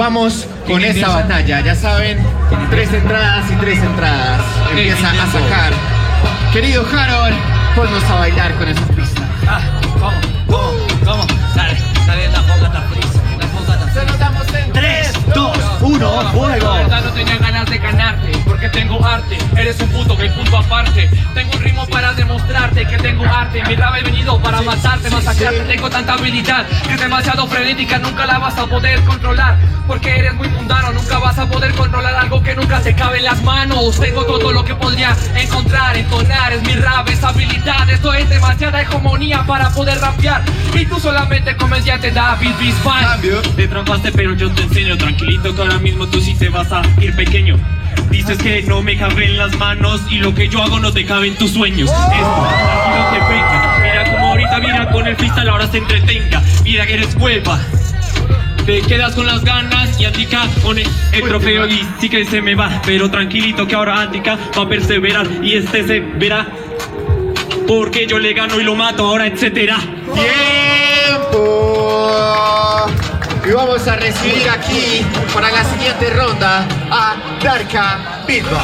vamos con esa batalla. Ya saben, 3 entradas y 3 entradas. Empieza a sacar. Querido Harold, ponnos a bailar con esas pistas. ¿Cómo? Dale, la fogata frisa, la fogata. Se nos damos en 3, 2, 1, fuego. La verdad no tenía ganas de ganarte, porque tengo arte. Eres un puto que punto aparte. Tengo un ritmo para demostrarte que tengo arte. Mi rap he venido para matarte, masacrarte. Tengo tanta habilidad que es demasiado frenética. Nunca la vas a poder controlar, porque eres muy mundano. Nunca vas a poder controlar algo que nunca te cabe en las manos. Tengo todo lo que podría encontrar, entonar. Es mi rap, es habilidad. Esto es demasiada hegemonía para poder rapear. Y tú solamente comediante David Bisbal. Cambio. Te trompaste pero yo te enseño. Tranquilito que ahora mismo tú sí te vas a ir pequeño. Dices que no me cabe en las manos y lo que yo hago no te cabe en tus sueños. Esto, tranquilo que venga. Mira como ahorita, mira con el freestyle ahora se entretenga. Mira que eres hueva. Te quedas con las ganas y Antica con el trofeo y sí que se me va. Pero tranquilito que ahora Antica va a perseverar y este se verá. Porque yo le gano y lo mato ahora, etcétera. ¡Tiempo! Y vamos a recibir aquí para la siguiente ronda a Darka Beatbox.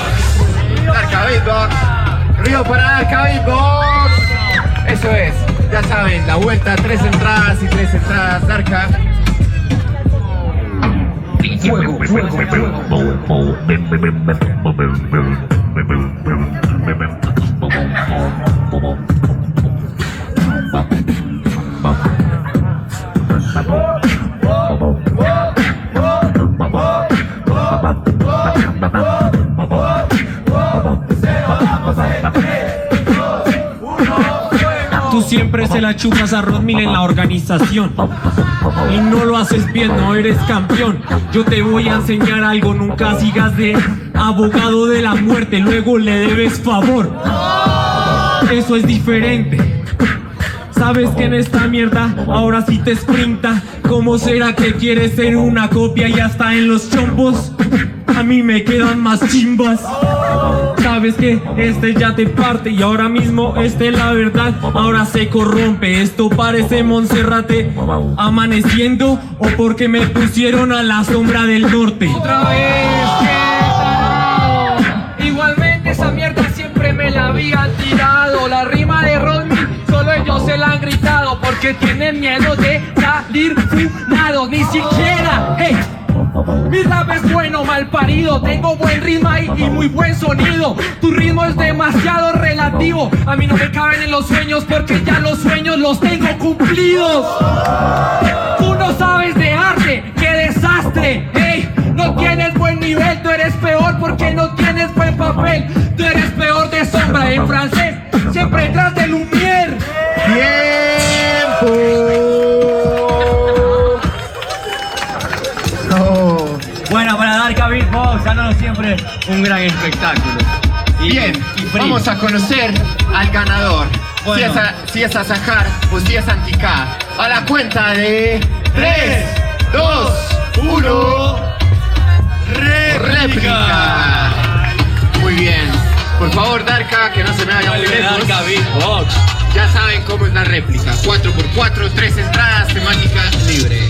Darka Beatbox. Río para Darka Beatbox. Eso es, ya saben, la vuelta, 3 entradas y 3 entradas, Darka. Fuego. Tú siempre se la chupas a Rodmil en la organización y no lo haces bien, no eres campeón. Yo te voy a enseñar algo, nunca sigas de abogado de la muerte, luego le debes favor. Eso es diferente. Sabes que en esta mierda ahora sí te sprinta. ¿Cómo será que quieres ser una copia y hasta en los chombos? A mí me quedan más chimbas. Sabes que este ya te parte y ahora mismo la verdad ahora se corrompe. Esto parece Monserrate amaneciendo o porque me pusieron a la sombra del norte. Otra vez, qué tarado. Igualmente esa mierda siempre me la habían tirado. La rima de Rodney solo ellos se la han gritado porque tienen miedo de salir funados. Ni siquiera, hey. Mi rap es bueno, mal parido. Tengo buen ritmo y muy buen sonido. Tu ritmo es demasiado relativo. A mí no me caben en los sueños porque ya los sueños los tengo cumplidos. Tú no sabes de arte, qué desastre. Hey, no tienes buen nivel, tú eres peor porque no tienes buen papel. Tú eres peor de sombra, en francés, siempre detrás de Lumière. ¡Tiempo! Bueno, para Darka Beatbox, dándonos siempre un gran espectáculo. Bien, vamos a conocer al ganador. Bueno. Si es Azahar o si es Antica. A la cuenta de 3, 2, 1. ¡Réplica! Muy bien. Por favor, Darka, que no se me vaya muy lejos. Darka Beatbox. Ya saben cómo es la réplica. 4x4, 3 entradas, temática libre.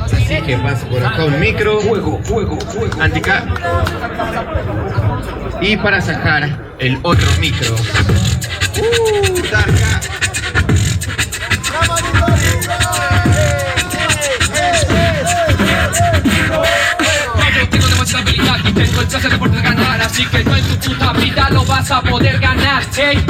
Así que paso por acá un micro. Fuego. Antica. Y para sacar el otro micro. Darka. Yo tengo demasiada habilidad y tengo el placer de poder ganar. Así que no en tu puta vida lo vas a poder ganar. Hey,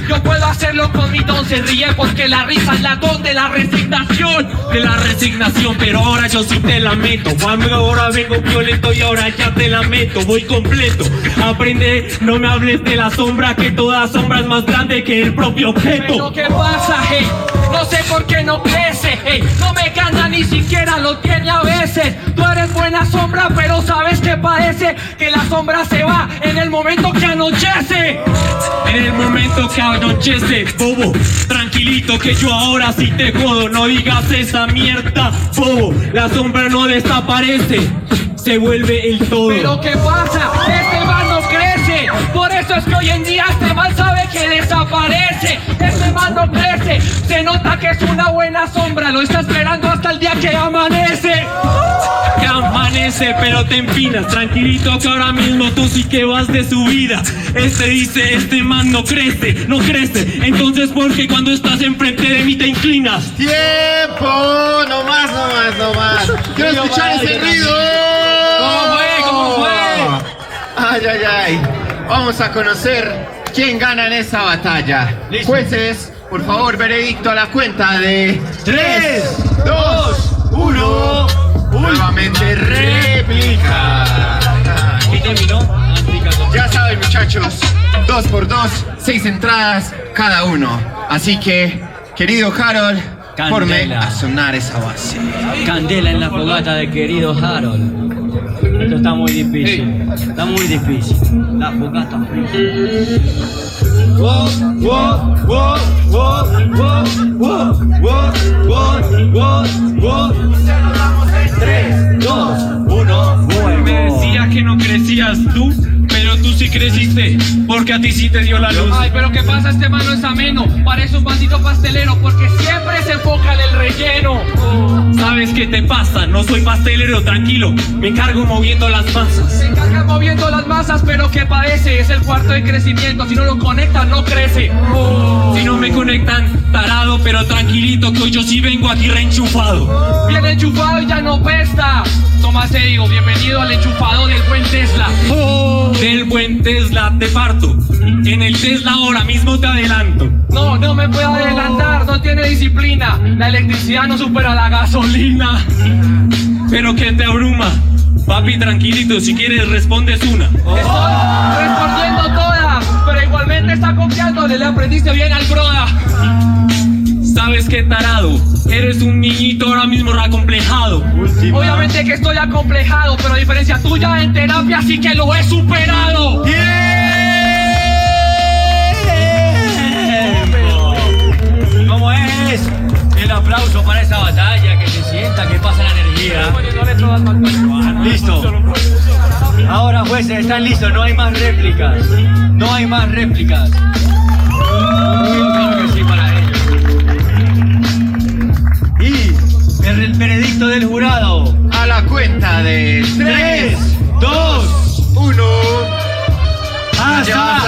yo puedo hacerlo con mi don. Se ríe porque la risa es la don de la resignación. De la resignación, pero ahora yo sí te la meto. Ahora vengo violento y ahora ya te la meto. Voy completo. Aprende, no me hables de la sombra, que toda sombra es más grande que el propio objeto. Pero ¿qué pasa, hey? No sé por qué no crece, hey. No me gana, ni siquiera lo tiene a veces. Tú eres buena sombra, pero sabes que padece que la sombra se va en el momento que anochece. En el momento que anochece, bobo, tranquilito que yo ahora sí te jodo. No digas esa mierda, bobo. La sombra no desaparece, se vuelve el todo. Pero ¿qué pasa? Este man no crece. Por eso es que hoy en día este man sabe que desaparece. Este man no crece. Se nota que es una buena sombra. Lo está esperando hasta el día que amanece. Que amanece. sé, pero te empinas. Tranquilito que ahora mismo tú sí que vas de subida. Este dice, este man no crece, no crece. Entonces, ¿por qué cuando estás enfrente de mí te inclinas? ¡Tiempo! No más, no más, no más. Quiero escuchar ese ruido. ¿Cómo fue? ¿Cómo fue? Ay, ay, ay. Vamos a conocer quién gana en esa batalla. Listo. Jueces, por favor, veredicto a la cuenta de 3, 2, 1. Nuevamente réplica. ¿Qué terminó? Ya saben, muchachos, 2 por 2, 6 entradas cada uno. Así que, querido Harold, Candela. forme a sonar esa base. Candela en la fogata de querido Harold. Esto está muy difícil. Está muy difícil. La fogata. Tres, dos, uno, Me decía que no crecías tú, pero tú sí creciste, porque a ti sí te dio la luz. Ay, pero ¿qué pasa? Este man no es ameno. Parece un pancito pastelero porque siempre se enfoca en el relleno. ¿Sabes qué te pasa? No soy pastelero, tranquilo, me encargo moviendo las masas. Se encarga moviendo las masas, pero ¿qué padece? Es el cuarto de crecimiento. Si no lo conectan, no crece. Si no me conectan, tarado, pero tranquilito que hoy yo sí vengo aquí reenchufado. Bien enchufado y ya no pesta. Tomás te digo, bienvenido al enchufado del buen Tesla. Del buen Tesla te parto, en el Tesla ahora mismo te adelanto. No, no me puedo adelantar, no tiene disciplina. La electricidad no supera la gasolina. Pero que te abruma, papi tranquilito, si quieres respondes una. Estoy respondiendo todas, pero igualmente está confiándole, le aprendiste bien al broda. ¿Sabes qué, tarado? Eres un niñito ahora mismo acomplejado. Obviamente que estoy acomplejado, pero a diferencia tuya en terapia sí que lo he superado. ¿Cómo es? El aplauso para esa batalla, que se sienta, que pasa la energía. Listo. Ahora, jueces, están listos, no hay más réplicas. No hay más réplicas. Claro que sí, para ellos. Y el veredicto del jurado. A la cuenta de 3, 2, 1. ¡Asa!